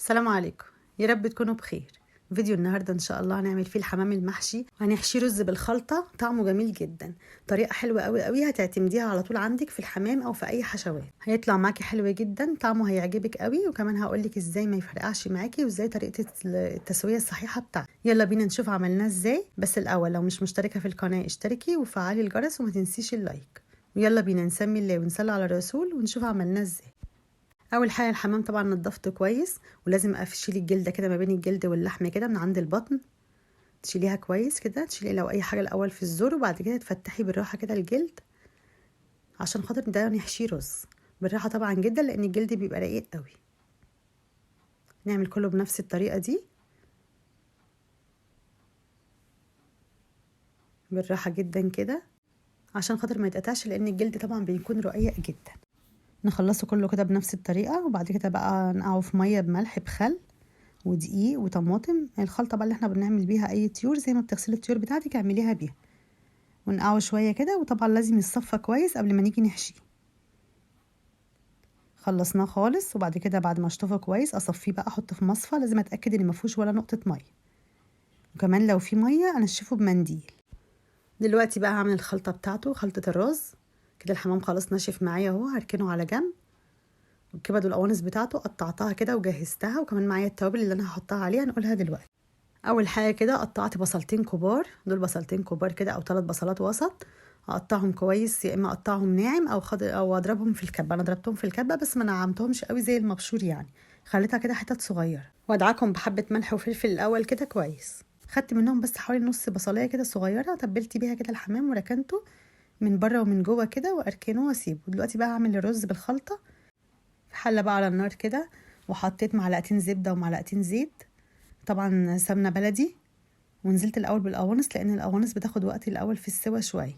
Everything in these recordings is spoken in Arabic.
السلام عليكم. يا رب تكونوا بخير. فيديو النهارده ان شاء الله هنعمل فيه الحمام المحشي، وهنحشي رز بالخلطه. طعمه جميل جدا، طريقه حلوه قوي قوي، هتعتمديها على طول عندك في الحمام او في اي حشوات. هيطلع معاكي حلو جدا، طعمه هيعجبك قوي، وكمان هقولك ازاي ما يفرقعش معاكي وازاي طريقه التسويه الصحيحه بتاعته. يلا بينا نشوف عملناه ازاي. بس الاول لو مش مشتركه في القناه اشتركي وفعلي الجرس وما تنسيش اللايك. ويلا بينا نسمي الله ونصلي على الرسول ونشوف عملناه ازاي. اول حاجه الحمام طبعا نضفته كويس، ولازم اشيلي الجلده كده ما بين الجلد واللحم كده من عند البطن. تشيليها كويس كده، تشيلي لو اي حاجه الاول في الزور، وبعد كده تفتحي بالراحه كده الجلد عشان خاطر ده نحشيه رز بالراحه طبعا جدا، لان الجلد بيبقى رقيق قوي. نعمل كله بنفس الطريقه دي بالراحه جدا كده عشان خاطر ما يتقطعش، لان الجلد طبعا بيكون رقيق جدا. نخلصه كله كده بنفس الطريقه، وبعد كده بقى نقعه في ميه بملح بخل ودقيق وطماطم. الخلطه بقى اللي احنا بنعمل بيها اي طيور، زي ما بتغسلي الطيور بتاعتك اعمليها بيها، ونقعه شويه كده. وطبعا لازم يتصفى كويس قبل ما نيجي نحشيه. خلصناه خالص، وبعد كده بعد ما اشطفه كويس اصفيه بقى، احطه في مصفى. لازم اتاكد ان ما فيهوش ولا نقطه ميه، وكمان لو في ميه انشفه بمنديل. دلوقتي بقى هعمل الخلطه بتاعته، خلطه الرز. كده الحمام خلاص ناشف معايا اهو، هركنه على جنب. والكبد والقوانص بتاعته قطعتها كده وجهزتها، وكمان معايا التوابل اللي انا هحطها عليها هنقولها دلوقتي. اول حاجه كده قطعت بصلتين كبار، دول بصلتين كبار كده او 3 بصلات وسط. اقطعهم كويس، يا اما اقطعهم ناعم او اضربهم في الكبه. انا ضربتهم في الكبه بس ما نعمتهمش قوي زي المبشور يعني، خليتها كده حتت صغيره. وادعكم بحبه ملح وفلفل الاول كده كويس. خدت منهم بس حوالي نص بصلايه كده صغيره، تبلت بيها كده الحمام وركنته من بره ومن جوه كده، واركنه واسيبه. دلوقتي بقى هعمل الرز بالخلطه في حله بقى على النار كده، وحطيت معلقتين زبده ومعلقتين زيت، طبعا سمنه بلدي. ونزلت الاول بالقوانص، لان القوانص بتاخد وقت الاول في السوا شويه.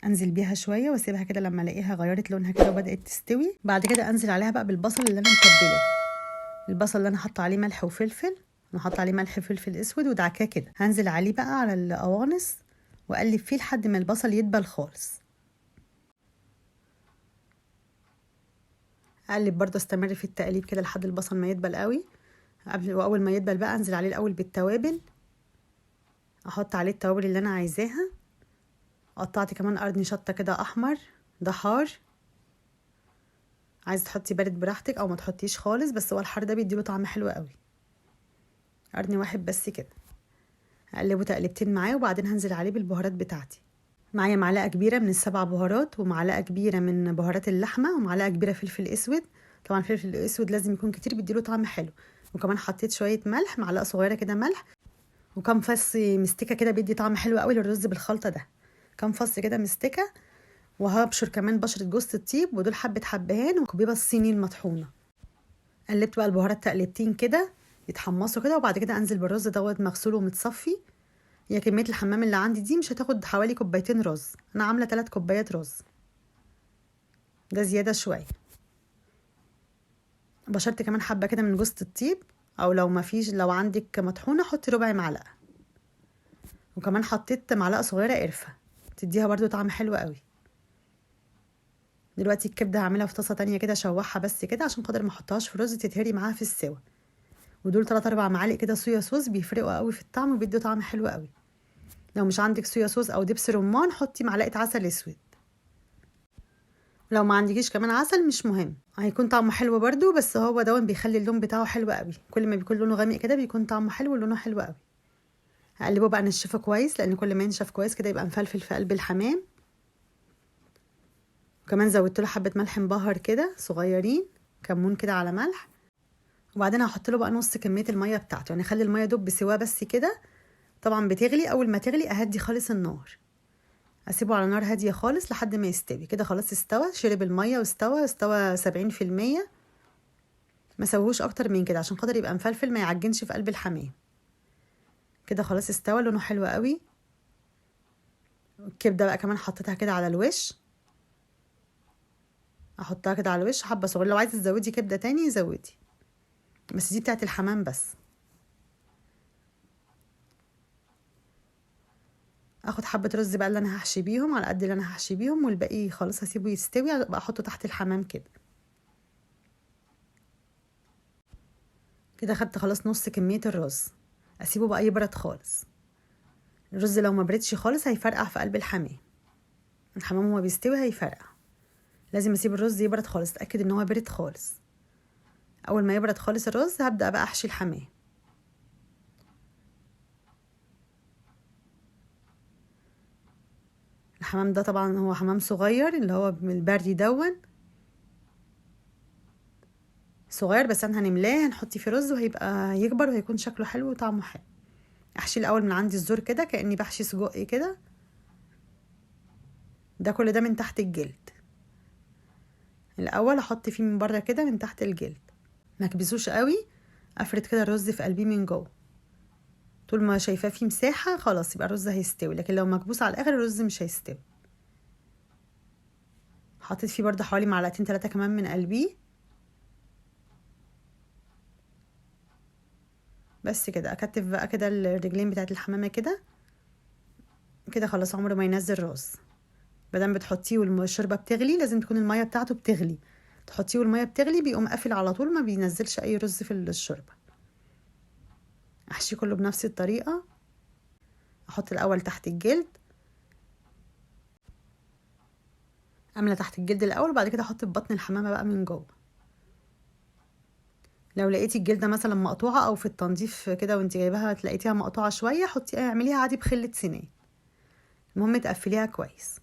انزل بيها شويه واسيبها كده لما الاقيها غيرت لونها كده وبدات تستوي. بعد كده انزل عليها بقى بالبصل اللي انا متبلاه. البصل اللي انا حاطه عليه ملح وفلفل، انا حاطه عليه ملح وفلفل اسود ودعكاه كده. هنزل عليه بقى على القوانص واقلب فيه لحد ما البصل يدبل خالص. اقلب برضه، استمر في التقليب كده لحد البصل ما يدبل قوي. واول ما يدبل بقى انزل عليه الاول بالتوابل، احط عليه التوابل اللي انا عايزاها. قطعت كمان قرن شطه كده احمر، ده حار. عايزه تحطي بارد براحتك او ما تحطيش خالص، بس هو الحار ده بيديله طعم حلو قوي. قرن واحد بس كده. هقلبه تقلبتين معاه، وبعدين هنزل عليه بالبهارات بتاعتي. معايا معلقه كبيره من ال7 بهارات، ومعلقه كبيره من بهارات اللحمه، ومعلقه كبيره فلفل اسود. طبعا الفلفل الاسود لازم يكون كتير، بيديله طعم حلو. وكمان حطيت شويه ملح، معلقه صغيره كده ملح. وكم فص مستكه كده بيدي طعم حلو قوي للرز بالخلطه ده. كم فص كده مستكه. وهبشر كمان بشره جوز الطيب، ودول حبه حبهان وكوبيبه الصيني المطحونه. قلبت بقى البهارات تقلبتين كده يتحمصوا كده، وبعد كده انزل بالرز دوت مغسول ومتصفي. هي كميه الحمام اللي عندي دي مش هتاخد حوالي كوبايتين رز، انا عامله 3 كوبايات رز، ده زياده شويه. بشرت كمان حبه كده من جوز الطيب، او لو ما فيش، لو عندك مطحونه حطي ربع معلقه. وكمان حطيت معلقه صغيره قرفه، تديها برضو طعم حلو قوي. دلوقتي الكبده هعملها في طاسه تانية كده، اشوحها بس كده عشان خاطر ما احطهاش في رز تتهري معاها في السوا. ودول 3-4 معالق كده صويا صوص، بيفرقوا قوي في الطعم وبيدوا طعم حلو قوي. لو مش عندك صويا صوص او دبس رمان حطي معلقه عسل اسود. لو ما عندكيش كمان عسل مش مهم، هيكون طعمه حلو برضو، بس هو دون بيخلي اللون بتاعه حلو قوي. كل ما بيكون لونه غامق كده بيكون طعمه حلو ولونه حلو قوي. هقلبه بقى نشفه كويس، لان كل ما ينشف كويس كده يبقى مفلفل في قلب الحمام. وكمان زودت له حبه ملح مبهر كده صغيرين، كمون كده على ملح. وبعدين هحط له بقى نص كميه الميه بتاعته، يعني خلي الميه دوب بسوا بس كده. طبعا بتغلي، اول ما تغلي اهدي خالص النار، اسيبه على نار هاديه خالص لحد ما يستوي. كده خلاص استوى، شرب الميه واستوى 70%. ما سويهوش اكتر من كده عشان خاطر يبقى مفلفل ما يعجنش في قلب الحمام. كده خلاص استوى، لونه حلو قوي. الكبده بقى كمان حطيتها كده على الوش، احطها كده على الوش حبه صغيره. لو عايزه تزودي كبده تاني زودي، بس دي بتاعت الحمام بس. اخد حبه رز بقى اللي انا هحشي بيهم على قد اللي انا هحشي بيهم، والباقي خلاص هسيبه يستوي بقى، احطه تحت الحمام كده. كده خدت خلاص نص كمية الرز. اسيبه بقى يبرد خالص. الرز لو ما بردش خالص هيفرقع في قلب الحمام. الحمام وهو بيستوي هيفرقع. لازم اسيب الرز يبرد خالص، اتاكد ان هو برد خالص. اول ما يبرد خالص الرز هبدا بقى احشي الحمام. الحمام ده طبعا هو حمام صغير، اللي هو من البردي دون صغير، بس انا هنملاه هنحط فيه رز وهيبقى يكبر وهيكون شكله حلو وطعمه حلو. احشي الاول من عندي الزور كده كاني بحشي سجق كده. ده كل ده من تحت الجلد. الاول احط فيه من بره كده من تحت الجلد، ما اكبسوش قوي. افرد كده الرز في قلبيه من جوه. طول ما شايفاه فيه مساحه خلاص يبقى الرز هيستوي، لكن لو مكبوس على الاخر الرز مش هيستوي. حطيت فيه برده حوالي معلقتين 3 كمان من قلبيه. بس كده اكتف بقى كده الرجلين بتاعت الحمامه كده. كده خلاص عمره ما ينزل رز. مادام بتحطيه والشوربه بتغلي لازم تكون الميه بتاعته بتغلي. تحطيه والميه بتغلي بيقوم قافل على طول، ما بينزلش اي رز في الشوربه. احشيه كله بنفس الطريقه. احط الاول تحت الجلد، املى تحت الجلد الاول وبعد كده احط في بطن الحمامه بقى من جوه. لو لقيتي الجلده مثلا مقطوعه او في التنظيف كده وانت جايباها لقيتيها مقطوعه شويه، حطي اعمليها عادي بخله سنان. المهم تقفليها كويس.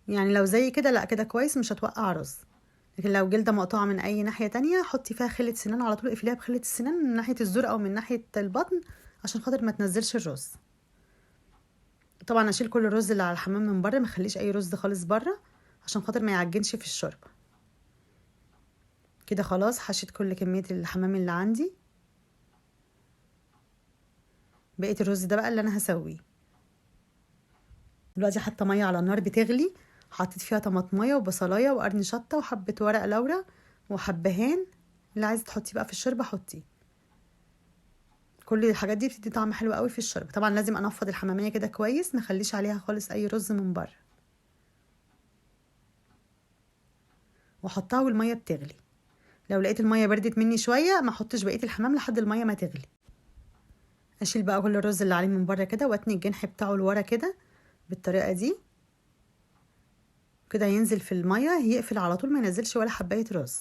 يعني لو زي كده لا كده كويس مش هتوقع رز. لكن لو جلده مقطوعه من اي ناحيه تانية حطي فيها خله سنان على طول، اقفليها بخله السنان من ناحيه الزور او من ناحيه البطن عشان خاطر ما تنزلش الرز. طبعا اشيل كل الرز اللي على الحمام من بره، ما اخليش اي رز خالص بره عشان خاطر ما يعجنش في الشوربه. كده خلاص حشيت كل كميه الحمام اللي عندي. بقيت الرز ده بقى اللي انا هسويه. دلوقتي حاطه ميه على النار بتغلي، حطيت فيها طماطميه وبصلايه وقرن شطه وحبه ورق لورا وحبهان. اللي عايزه تحطيه بقى في الشوربه حطيه. كل الحاجات دي بتدي طعم حلو قوي في الشوربه. طبعا لازم انفض الحماميه كده كويس، ما اخليش عليها خالص اي رز من بره، واحطها والميه بتغلي. لو لقيت الميه بردت مني شويه ما احطش بقيه الحمام لحد الميه ما تغلي. اشيل بقى كل الرز اللي عليه من بره كده واتني الجنح بتاعه لورا كده بالطريقه دي. كده ينزل في الميه يقفل على طول، ما ينزلش ولا حبايه رز.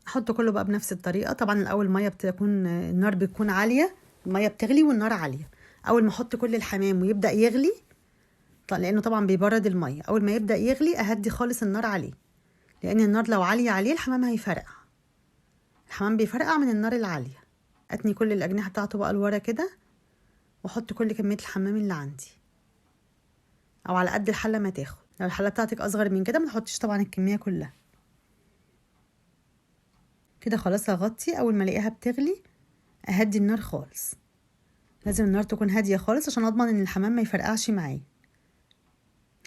احط كله بقى بنفس الطريقه. طبعا الاول الميه بتكون النار بتكون عاليه، الميه بتغلي والنار عاليه. اول ما احط كل الحمام ويبدا يغلي، لانه طبعا بيبرد الميه، اول ما يبدا يغلي اهدي خالص النار عليه، لان النار لو عاليه عليه الحمام هيفرقع. الحمام بيفرقع من النار العاليه. اتني كل الاجنحه بتاعته بقى لورا كده، واحط كل كميه الحمام اللي عندي او على قد الحله ما تاخد. لو الحله بتاعتك اصغر من كده ما تحطيش طبعا الكميه كلها. كده خلاص هغطي. اول ما الاقيها بتغلي اهدي النار خالص. لازم النار تكون هاديه خالص عشان اضمن ان الحمام ما يفرقعش معايا.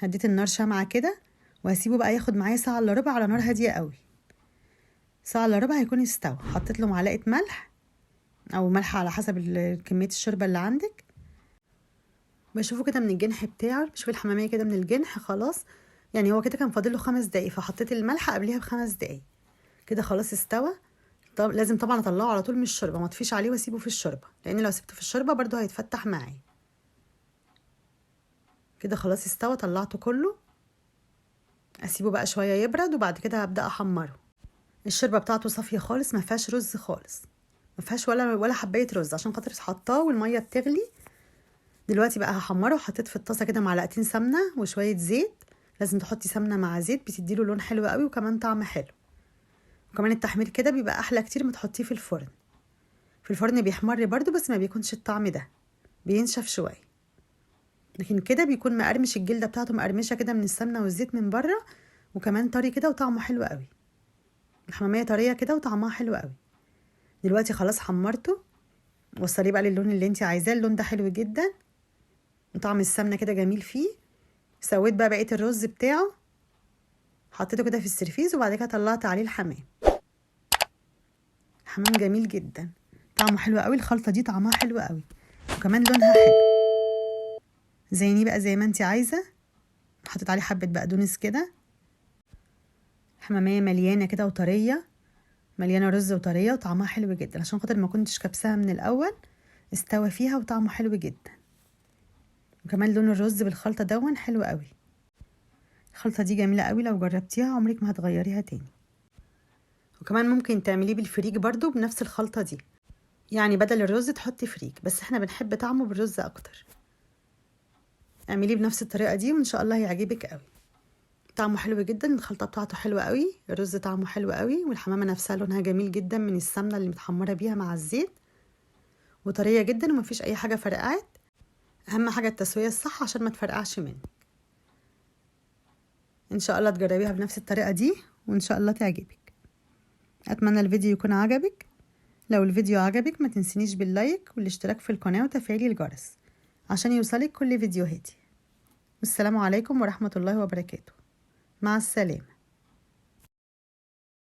هديت النار شمعة كده وهسيبه بقى ياخد معايا ساعة الا ربع على نار هادية قوي. ساعة الا ربع هيكون استوى. حطيت له معلقة ملح او ملح على حسب كمية الشوربة اللي عندك. بشوفه كده من الجنح بتاعه، بشوف الحمامية كده من الجنح خلاص. يعني هو كده كان فاضله 5 دقايق، فحطيت الملح قبليها ب5 دقايق. كده خلاص استوى. طب لازم طبعا اطلعه على طول من الشوربة، ما اطفيش عليه واسيبه في الشوربة، لان لو سبته في الشوربة برضو هيتفتح معايا. كده خلاص استوى، طلعته كله. اسيبه بقى شوية يبرد وبعد كده هبدأ احمره. الشوربه بتاعته صافيه خالص، ما فيهاش رز خالص، ما فيهاش ولا حبايه رز، عشان خاطر حطاه والميه بتغلي. دلوقتي بقى هحمره. وحطيت في الطاسه كده معلقتين سمنه وشويه زيت. لازم تحطي سمنه مع زيت، بتديله لون حلو قوي وكمان طعم حلو. وكمان التحمير كده بيبقى احلى كتير ما تحطيه في الفرن. في الفرن بيحمر برضو بس ما بيكونش الطعم ده، بينشف شويه. لكن كده بيكون مقرمش، الجلده بتاعته مقرمشه كده من السمنه والزيت من بره، وكمان طري كده وطعمه حلو قوي. الحماميه طريه كده وطعمها حلو قوي. دلوقتي خلاص حمرته. وصليه بقى للون اللي انت عايزاه. اللون ده حلو جدا وطعم السمنه كده جميل فيه. سويت بقى بقيه الرز بتاعه، حطيته كده في السرفيز وبعد كده طلعت عليه الحمام. الحمام جميل جدا، طعمه حلو قوي. الخلطه دي طعمها حلو قوي وكمان لونها حلو. زينيه بقى زي ما انت عايزه. حطيت عليه حبه بقدونس كده. الحماميه مليانه كده وطريه، مليانة رز وطرية وطعمها حلو جدا، عشان خاطر ما كنتش كبسها من الأول استوى فيها وطعمه حلو جدا. وكمان لون الرز بالخلطة دون حلو قوي. الخلطة دي جميلة قوي، لو جربتيها عمرك ما هتغيريها تاني. وكمان ممكن تعمليه بالفريك برضو بنفس الخلطة دي، يعني بدل الرز تحطي فريك، بس احنا بنحب طعمه بالرز اكتر. اعمليه بنفس الطريقة دي وان شاء الله هيعجبك قوي. طعمه حلو جدا، الخلطة بتاعته حلوة قوي، الرز طعمه حلو قوي، والحمامة نفسها لونها جميل جدا من السمنة اللي متحمرة بيها مع الزيت، وطرية جدا ومفيش اي حاجة فرقعت. اهم حاجة التسوية الصح عشان ما تفرقعش منك. ان شاء الله تجربيها بنفس الطريقة دي وان شاء الله تعجبك. اتمنى الفيديو يكون عجبك. لو الفيديو عجبك ما تنسينيش باللايك والاشتراك في القناة وتفعيل الجرس عشان يوصلك كل فيديوهاتي. والسلام عليكم ورحمة الله وبركاته. مع السلامة.